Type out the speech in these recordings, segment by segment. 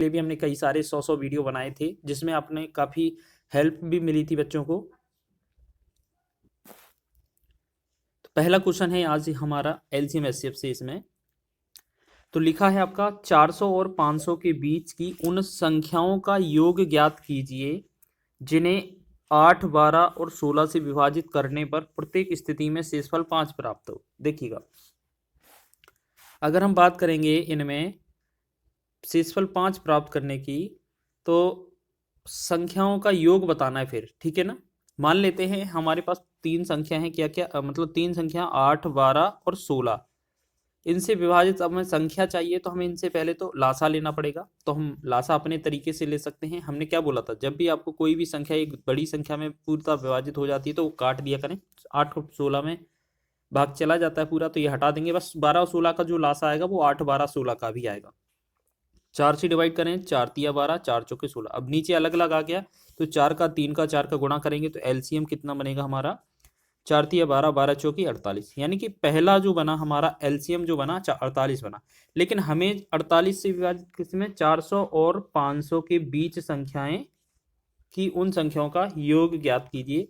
लिए भी हमने कई सारे 100 वीडियो बनाए थे, जिसमें आपने काफ़ी हेल्प भी मिली थी बच्चों को। तो पहला क्वेश्चन है आज हमारा एलसीएम एचसीएफ से। इसमें तो लिखा है आपका 400 और 500 के बीच की उन संख्याओं का योग ज्ञात कीजिए जिन्हें 8, 12 और 16 से विभाजित करने पर प्रत्येक स्थिति में शेषफल 5 प्राप्त हो। देखिएगा, अगर हम बात करेंगे इनमें शेषफल 5 प्राप्त करने की, तो संख्याओं का योग बताना है फिर, ठीक है ना। मान लेते हैं हमारे पास तीन संख्या हैं, क्या क्या मतलब तीन संख्या 8, 12 और 16। इनसे विभाजित हमें संख्या चाहिए, तो हमें इनसे पहले तो लासा लेना पड़ेगा। तो हम लासा अपने तरीके से ले सकते हैं। हमने क्या बोला था, जब भी आपको कोई भी संख्या एक बड़ी संख्या में पूर्णतः विभाजित हो जाती है तो वो काट दिया करें। 8 और 16 में भाग चला जाता है पूरा, तो ये हटा देंगे। बस 12 और 16 का जो लासा आएगा वो 8, 12, 16 का भी आएगा। 4 से डिवाइड करें, 4 तिया 12, 4 चौके 16। अब नीचे अलग अलग आ गया, तो 4 का 3 का 4 का गुणा करेंगे तो एलसीएम कितना बनेगा हमारा, 4 तिया 12, 12 चौकी 48। यानी कि पहला जो बना हमारा एलसीएम जो बना 48 बना। लेकिन हमें 48 से विभाजित किसमें, 400 और 500 के बीच संख्याएं की उन संख्याओं का योग ज्ञात कीजिए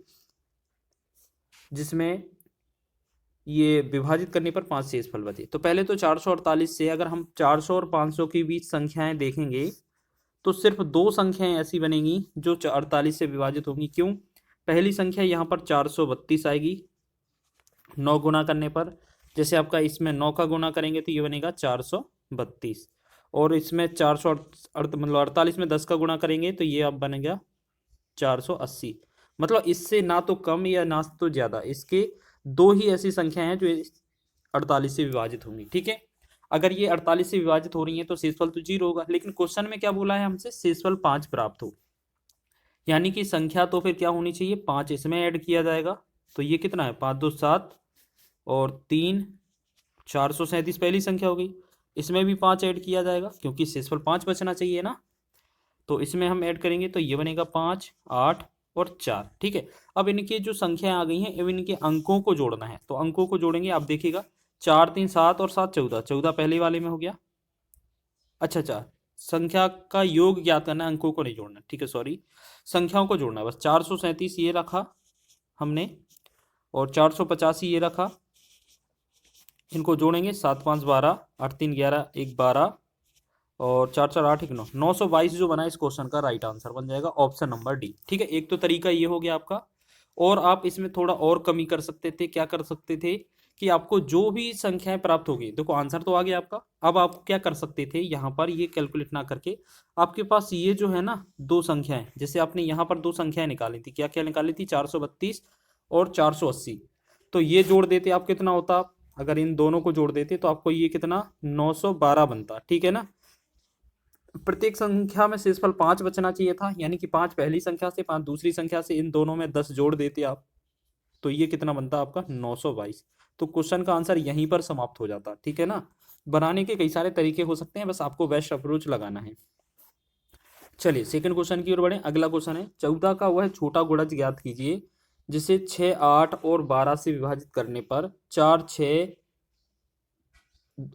जिसमें ये विभाजित करने पर 5 शेषफल बचे। तो पहले तो 448 से अगर हम 400 और 500 के बीच संख्याएं देखेंगे तो सिर्फ दो संख्याएं ऐसी बनेंगी जो 48 से विभाजित होंगी। क्यों? पहली संख्या यहाँ पर 432 आएगी 9 गुना करने पर। जैसे आपका इसमें 9 का गुना करेंगे तो ये बनेगा 432, और इसमें 400 मतलब 48 में 10 का गुणा करेंगे तो ये अब बनेगा 480। मतलब इससे ना तो कम या ना तो ज़्यादा, इसके दो ही ऐसी संख्याएं हैं जो 48 से विभाजित होंगी, ठीक है। अगर ये 48 से विभाजित हो रही है तो शेषफल तो 0 होगा। लेकिन क्वेश्चन में क्या बोला है हमसे, शेषफल 5 प्राप्त हो, यानी कि संख्या तो फिर क्या होनी चाहिए, 5 इसमें ऐड किया जाएगा। तो ये कितना है, 5 2 7 और 3 437 पहली संख्या हो गई। इसमें भी 5 ऐड किया जाएगा क्योंकि शेषफल 5 बचना चाहिए ना। तो इसमें हम ऐड करेंगे तो ये बनेगा 5, 8 और 4, ठीक है। अब इनकी जो संख्या आ गई हैं, अब इनके अंकों को जोड़ना है। तो अंकों को जोड़ेंगे, आप देखिएगा 4 3 7 और 7 14, 14 पहले वाले में हो गया। अच्छा, संख्या का योग ज्ञात करना है, अंकों को नहीं जोड़ना, ठीक है, सॉरी, संख्याओं को जोड़ना है बस। 437 ये रखा हमने और 485 ये रखा, इनको जोड़ेंगे। 7 5 12, 8 3 11, 1 12 और 4 4 8 1 9, 922 जो बना इस क्वेश्चन का राइट आंसर बन जाएगा ऑप्शन नंबर डी, ठीक है। एक तो तरीका ये हो गया आपका, और आप इसमें थोड़ा और कमी कर सकते थे। क्या कर सकते थे कि आपको जो भी संख्याएं प्राप्त होगी, देखो आंसर तो आ गया आपका। अब आप क्या कर सकते थे, यहाँ पर ये कैलकुलेट ना करके आपके पास ये जो है ना दो संख्याएं, जैसे आपने यहाँ पर दो संख्याएं निकाली थी, क्या क्या निकाली थी, 432 और 480। तो ये जोड़ देते आप, कितना होता, अगर इन दोनों को जोड़ देते तो आपको ये कितना 912 बनता, ठीक है ना। प्रत्येक संख्या में शेषफल 5 बचना चाहिए था, यानी कि 5 पहली संख्या से 5 दूसरी संख्या से, इन दोनों में 10 जोड़ देते आप तो ये कितना बनता आपका 922। तो क्वेश्चन का आंसर यहीं पर समाप्त हो जाता, ठीक है ना। बनाने के कई सारे तरीके हो सकते हैं, बस आपको बेस्ट अप्रोच लगाना है। चलिए सेकंड क्वेश्चन की ओर बढ़े। अगला क्वेश्चन है 14 का वह छोटा गुणज ज्ञात कीजिए जिसे 6, 8 और 12 से विभाजित करने पर 4, 6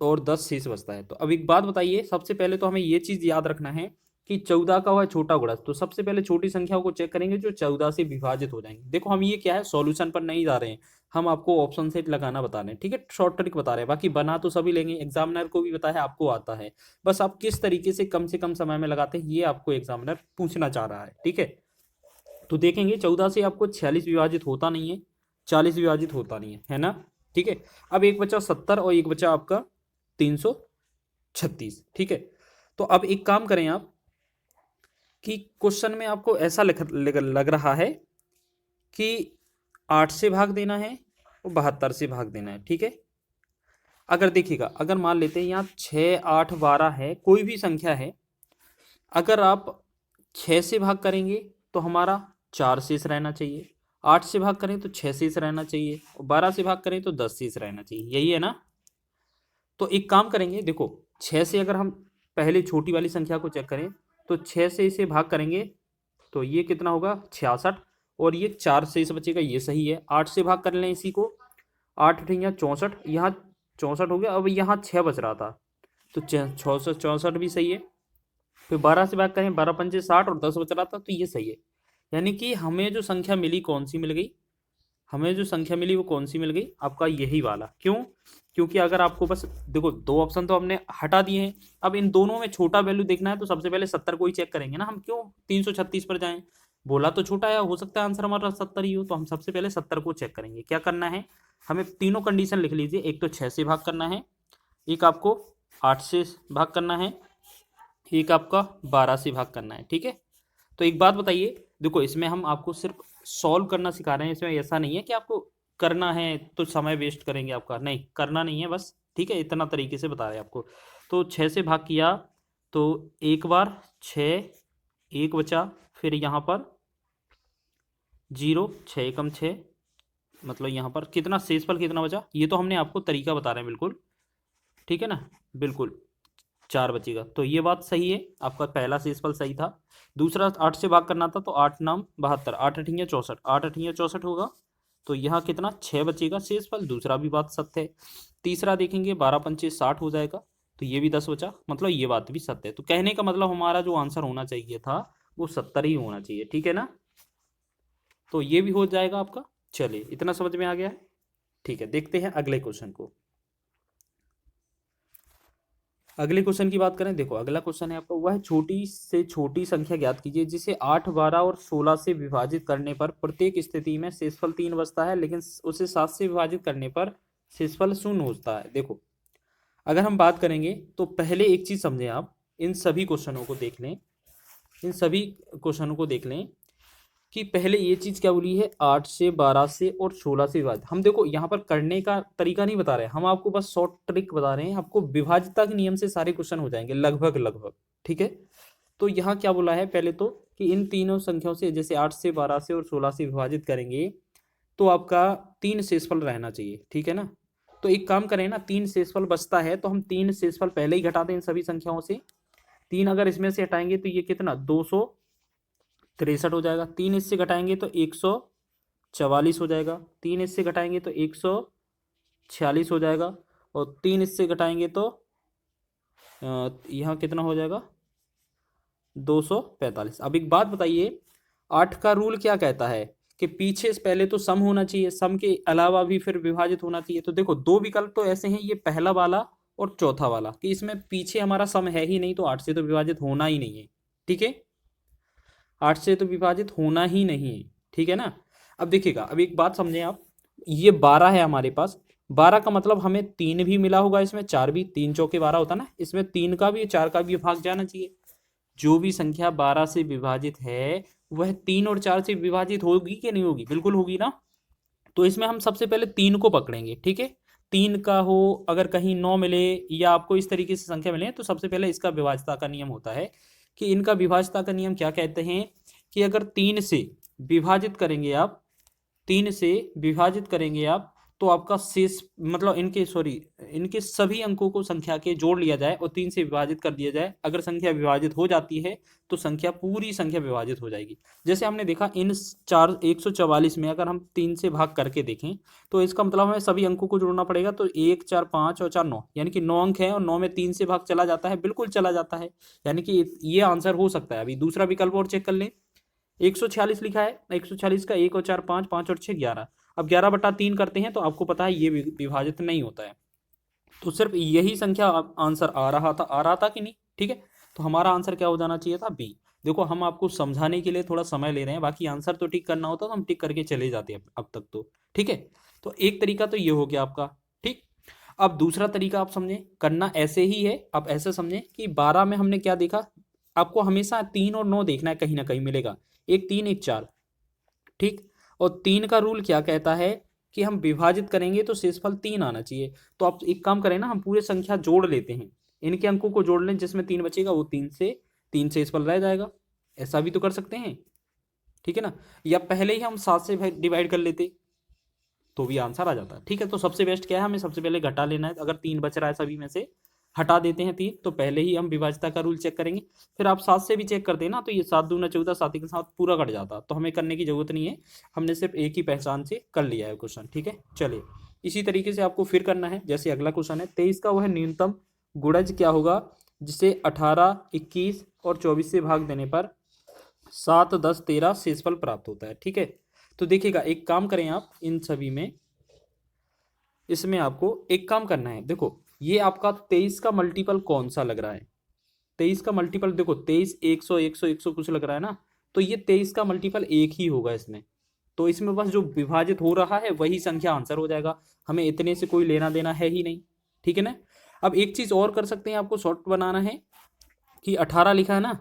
और 10 शेष बचता है। तो अब एक बात बताइए, सबसे पहले तो हमें ये चीज याद रखना है कि 14 का वह छोटा गुणज, तो सबसे पहले छोटी संख्याओं को चेक करेंगे जो 14 से विभाजित हो जाएंगे। देखो हम ये क्या है, सॉल्यूशन पर नहीं जा रहे हैं, हम आपको ऑप्शन सेट लगाना बता रहे हैं, ठीक है, शॉर्ट ट्रिक बता रहे हैं। बाकी बना तो सभी लेंगे, एग्जामिनर को भी पता है, आपको आता है, बस आप किस तरीके से कम समय में लगाते हैं ये आपको एग्जामिनर पूछना चाह रहा है, ठीक है। तो देखेंगे 14 से आपको 46 विभाजित होता नहीं है, 40 विभाजित होता नहीं है ना, ठीक है। अब एक बचा 70 और एक बचा आपका 336, ठीक है। तो अब एक काम करें आप कि क्वेश्चन में आपको ऐसा लग रहा है कि 8 से भाग देना है और 72 से भाग देना है, ठीक है। अगर देखिएगा, अगर मान लेते हैं यहाँ 6, 8, 12 है, कोई भी संख्या है, अगर आप 6 से भाग करेंगे तो हमारा 4 शेष रहना चाहिए, 8 से भाग करें तो 6 शेष रहना चाहिए, और 12 से भाग करें तो 10 शेष रहना चाहिए, यही है ना। तो एक काम करेंगे, देखो 6 से अगर हम पहले छोटी वाली संख्या को चेक करें तो 6 से इसे भाग करेंगे तो ये कितना होगा 66, और ये 4 शेष बचेगा, ये सही है। 8 से भाग कर लें इसी को, 8 अठिया 64, यहाँ 64 हो गया। अब यहाँ 6 बच रहा था तो 64 64 भी सही है। फिर 12 से भाग करें, 12 पंचे 60 और 10 बच रहा था, तो ये सही है। यानी कि हमें जो संख्या मिली कौन सी मिल गई, हमें जो संख्या मिली वो कौन सी मिल गई, आपका यही वाला। क्यों? क्योंकि अगर आपको बस देखो, दो ऑप्शन तो हमने हटा दिए हैं, अब इन दोनों में छोटा वैल्यू देखना है तो सबसे पहले 70 को ही चेक करेंगे ना हम, क्यों 336 पर जाएं। बोला तो छोटा है, हो सकता है आंसर हमारा 70 ही हो, तो हम सबसे पहले 70 को चेक करेंगे। क्या करना है, हमें तीनों कंडीशन लिख लीजिए। एक तो 6 से भाग करना है, एक आपको 8 से भाग करना है, एक आपका 12 से भाग करना है। ठीक है, तो एक बात बताइए, देखो इसमें हम आपको सिर्फ सॉल्व करना सिखा रहे हैं, इसमें ऐसा नहीं है कि आपको करना है तो समय वेस्ट करेंगे आपका, नहीं करना नहीं है बस। ठीक है, इतना तरीके से बता रहे हैं आपको। तो 6 से भाग किया तो एक बार 6, एक बचा, फिर यहाँ पर 0, 6 एकम 6, मतलब यहाँ पर कितना शेषफल कितना बचा, ये तो हमने आपको तरीका बता रहे हैं बिल्कुल। ठीक है ना, बिल्कुल 4 बचेगा, तो ये बात सही है, आपका पहला शेषफल सही था। दूसरा 8 से भाग करना था, तो 8 नाम 72, 8 अठिया 64, 8 अठिया 64 होगा, तो यहाँ कितना 6 बचेगा शेषफल, दूसरा भी बात सत्य है। तीसरा देखेंगे 12 पंचे 60 हो जाएगा, तो ये भी 10 बचा, मतलब ये बात भी सत्य है। तो कहने का मतलब हमारा जो आंसर होना चाहिए था वो 70 ही होना चाहिए। ठीक है ना, तो ये भी हो जाएगा आपका। चलिए, इतना समझ में आ गया है। ठीक है, देखते हैं अगले क्वेश्चन को। अगले क्वेश्चन की बात करें, देखो अगला क्वेश्चन है आपका, वह छोटी से छोटी संख्या ज्ञात कीजिए जिसे 8, 12 और 16 से विभाजित करने पर प्रत्येक स्थिति में शेषफल 3 बचता है, लेकिन उसे 7 से विभाजित करने पर शेषफल 0 होता है। देखो अगर हम बात करेंगे तो पहले एक चीज समझें आप, इन सभी क्वेश्चनों को देख लें, इन सभी क्वेश्चनों को देख लें कि पहले ये चीज क्या बोली है, 8 से 12 से और 16 से विभाजित। हम देखो यहाँ पर करने का तरीका नहीं बता रहे, हम आपको बस शॉर्ट ट्रिक बता रहे हैं, आपको विभाज्यता के नियम से सारे क्वेश्चन हो जाएंगे लगभग लगभग। ठीक है, तो यहाँ क्या बोला है पहले तो, कि इन तीनों संख्याओं से, जैसे 8 से 12 से और 16 से विभाजित करेंगे तो आपका 3 शेषफल रहना चाहिए। ठीक है ना, तो एक काम करें ना, 3 शेषफल बचता है तो हम 3 शेषफल पहले ही घटा दें इन सभी संख्याओं से। 3 अगर इसमें से हटाएंगे तो ये कितना 263 हो जाएगा, 3 इससे घटाएंगे तो 144 हो जाएगा, 3 इससे घटाएंगे तो 146 हो जाएगा, और 3 इससे घटाएंगे तो यहाँ कितना हो जाएगा 245। अब एक बात बताइए, 8 का रूल क्या कहता है कि पीछे से पहले तो सम होना चाहिए, सम के अलावा भी फिर विभाजित होना चाहिए। तो देखो दो विकल्प तो ऐसे हैं, ये पहला वाला और चौथा वाला, कि इसमें पीछे हमारा सम है ही नहीं, तो 8 से तो विभाजित होना ही नहीं है। ठीक है, 8 से तो विभाजित होना ही नहीं है। ठीक है ना, अब देखिएगा, अब एक बात समझें आप, ये 12 है हमारे पास, 12 का मतलब हमें 3 भी मिला होगा, इसमें 4 भी, 3 चौके 12 होता ना, इसमें 3 का भी 4 का भी भाग जाना चाहिए। जो भी संख्या 12 से विभाजित है वह 3 और 4 से विभाजित होगी कि नहीं होगी, बिल्कुल होगी ना। तो इसमें हम सबसे पहले 3 को पकड़ेंगे। ठीक है, 3 का हो, अगर कहीं 9 मिले या आपको इस तरीके से संख्या मिले, तो सबसे पहले इसका विभाज्यता का नियम होता है, कि इनका विभाज्यता का नियम क्या कहते हैं, कि अगर 3 से विभाजित करेंगे आप, 3 से विभाजित करेंगे आप, तो आपका शेष, मतलब इनके सभी अंकों को संख्या के जोड़ लिया जाए और 3 से विभाजित कर दिया जाए, अगर संख्या विभाजित हो जाती है तो संख्या, पूरी संख्या विभाजित हो जाएगी। जैसे हमने देखा इन 144 में अगर हम 3 से भाग करके देखें, तो इसका मतलब हमें सभी अंकों को जोड़ना पड़ेगा, तो 1, 4, 5 और 4, 9, यानी कि 9 अंक है, और 9 में 3 से भाग चला जाता है, बिल्कुल चला जाता है, यानी कि ये आंसर हो सकता है। अभी दूसरा विकल्प और चेक कर लें, 146 लिखा है, 146 का 1 और 4 5, 5 और 6 11, अब 11/3 करते हैं तो आपको पता है ये विभाजित नहीं होता है, तो सिर्फ यही संख्या आंसर आ रहा था कि नहीं। ठीक है, तो हमारा आंसर क्या हो जाना चाहिए था, बी। देखो हम आपको समझाने के लिए थोड़ा समय ले रहे हैं, बाकी आंसर तो टिक करना होता तो हम टिक करके चले जाते हैं अब तक तो। ठीक है, तो एक तरीका तो ये हो गया आपका। ठीक, अब दूसरा तरीका आप समझें, करना ऐसे ही है, आप ऐसे समझें कि 12 में हमने क्या देखा, आपको हमेशा 3 और 9 देखना है, कहीं ना कहीं मिलेगा, एक 3 एक 4। ठीक, और 3 का रूल क्या कहता है कि हम विभाजित करेंगे तो शेषफल 3 आना चाहिए। तो आप एक काम करें ना, हम पूरे संख्या जोड़ लेते हैं, इनके अंकों को जोड़ लें, जिसमें 3 बचेगा वो 3 शेषफल रह जाएगा, ऐसा भी तो कर सकते हैं। ठीक है ना, या पहले ही हम 7 से डिवाइड कर लेते तो भी आंसर आ जाता है। ठीक है, तो सबसे बेस्ट क्या है, हमें सबसे पहले घटा लेना है, अगर 3 बच रहा है सभी में से, हटा देते हैं 3, तो पहले ही हम विभाज्यता का रूल चेक करेंगे। फिर आप 7 से भी चेक करते हैं ना, तो ये 7 दूना 14, 7 के साथ पूरा कट जाता, तो हमें करने की जरूरत नहीं है, हमने सिर्फ एक ही पहचान से कर लिया है क्वेश्चन। ठीक है, चलिए इसी तरीके से आपको फिर करना है। जैसे अगला क्वेश्चन है 23 का वह न्यूनतम गुणज क्या होगा जिसे 18, 21 और 24 से भाग देने पर 7, 10, 13 शेषफल प्राप्त होता है। ठीक है, तो देखिएगा एक काम करें आप इन सभी में, इसमें आपको एक काम करना है। देखो ये आपका 23 का मल्टीपल कौन सा लग रहा है? 23 का मल्टीपल देखो 23, 100, 100, 100 कुछ लग रहा है ना, तो ये 23 का मल्टीपल एक ही होगा इसमें। तो इसमें बस जो विभाजित हो रहा है वही संख्या आंसर हो जाएगा, हमें इतने से कोई लेना देना है ही नहीं। ठीक है ना। अब एक चीज और कर सकते हैं, आपको शॉर्ट बनाना है कि 18 लिखा है ना,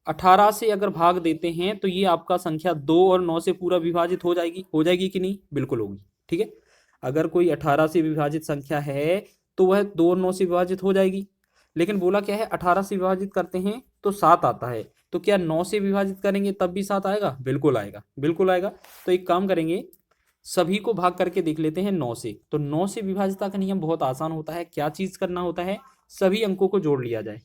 18 से अगर भाग देते हैं तो ये आपका संख्या 2 और 9 से पूरा विभाजित हो जाएगी कि नहीं? बिल्कुल होगी। ठीक है, अगर कोई 18 से विभाजित संख्या है तो वह 2 और 9 से विभाजित हो जाएगी। लेकिन बोला क्या है, 18 से विभाजित करते हैं तो 7 आता है, तो क्या 9 से विभाजित करेंगे तब भी 7 आएगा? बिल्कुल आएगा, बिल्कुल आएगा। तो एक काम करेंगे, सभी को भाग करके देख लेते हैं 9 से। तो 9 से विभाजिता का नियम बहुत आसान होता है। क्या चीज करना होता है? सभी अंकों को जोड़ लिया जाए।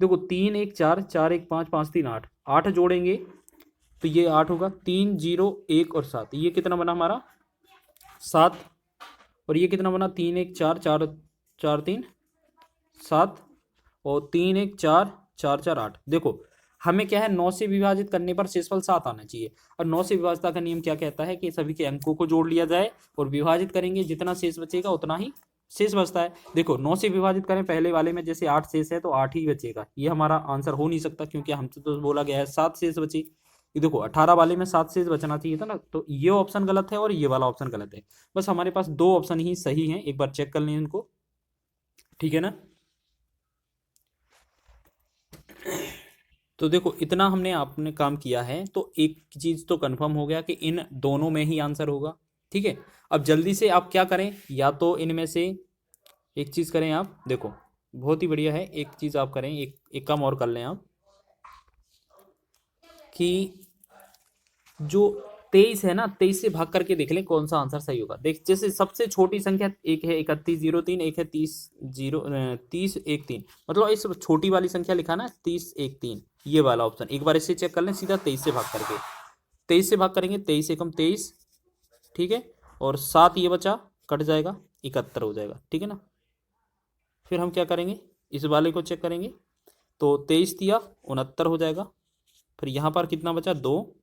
देखो 3 1 4, 4 1 5, 5 3 8, 8 जोड़ेंगे तो ये 8 होगा। 3 0 1 और 7, ये कितना बना हमारा? 7। और ये कितना बना? 3 1 4, 4 4 3 7 और 3 1 4 4 4 8। देखो हमें क्या है, 9 से विभाजित करने पर शेषफल 7 आना चाहिए। और 9 से विभाजिता का नियम क्या कहता है कि सभी के अंकों को जोड़ लिया जाए और विभाजित करेंगे, जितना शेष बचेगा उतना ही शेष बचता है। देखो 9 से विभाजित करें पहले वाले में, जैसे 8 शेष है तो 8 ही बचेगा, ये हमारा आंसर हो नहीं सकता क्योंकि हमसे तो बोला गया है 7 शेष बचे। ये देखो 18 वाले में 7 शेष बचना चाहिए था ना, तो ये ऑप्शन गलत है और ये वाला ऑप्शन गलत है। बस हमारे पास 2 ऑप्शन ही सही हैं, एक बार चेक कर लें इनको। ठीक है ना। तो देखो इतना हमने आपने काम किया है, तो एक चीज तो कंफर्म हो गया कि इन दोनों में ही आंसर होगा। ठीक है, अब जल्दी से आप क्या करें, या तो इनमें से एक चीज करें आप। देखो बहुत ही बढ़िया है, एक चीज आप करें, एक काम और कर लें आप कि जो 23 है ना, 23 से भाग करके देख लें कौन सा आंसर सही होगा। देख जैसे सबसे छोटी संख्या एक है 3103, एक है 30 1 3, मतलब इस छोटी वाली संख्या लिखा ना 30 1 3, ये वाला ऑप्शन एक बार इसे चेक कर लें सीधा 23 से भाग करके। 23 से भाग करेंगे, 23 एकम 23, ठीक है, और 7 ये बचा, कट जाएगा, 71 हो जाएगा। ठीक है ना। फिर हम क्या करेंगे, इस वाले को चेक करेंगे तो 23 दिया 69 हो जाएगा। फिर यहाँ पर कितना बचा? 2,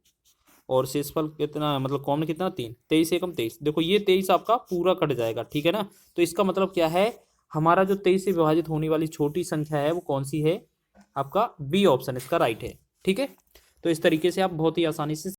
और शेषफल कितना, मतलब कॉमन कितना? 3। 23 एकम 23, देखो ये 23 आपका पूरा कट जाएगा। ठीक है ना। तो इसका मतलब क्या है, हमारा जो 23 से विभाजित होने वाली छोटी संख्या है वो कौन सी है? आपका बी ऑप्शन इसका राइट है। ठीक है, तो इस तरीके से आप बहुत ही आसानी से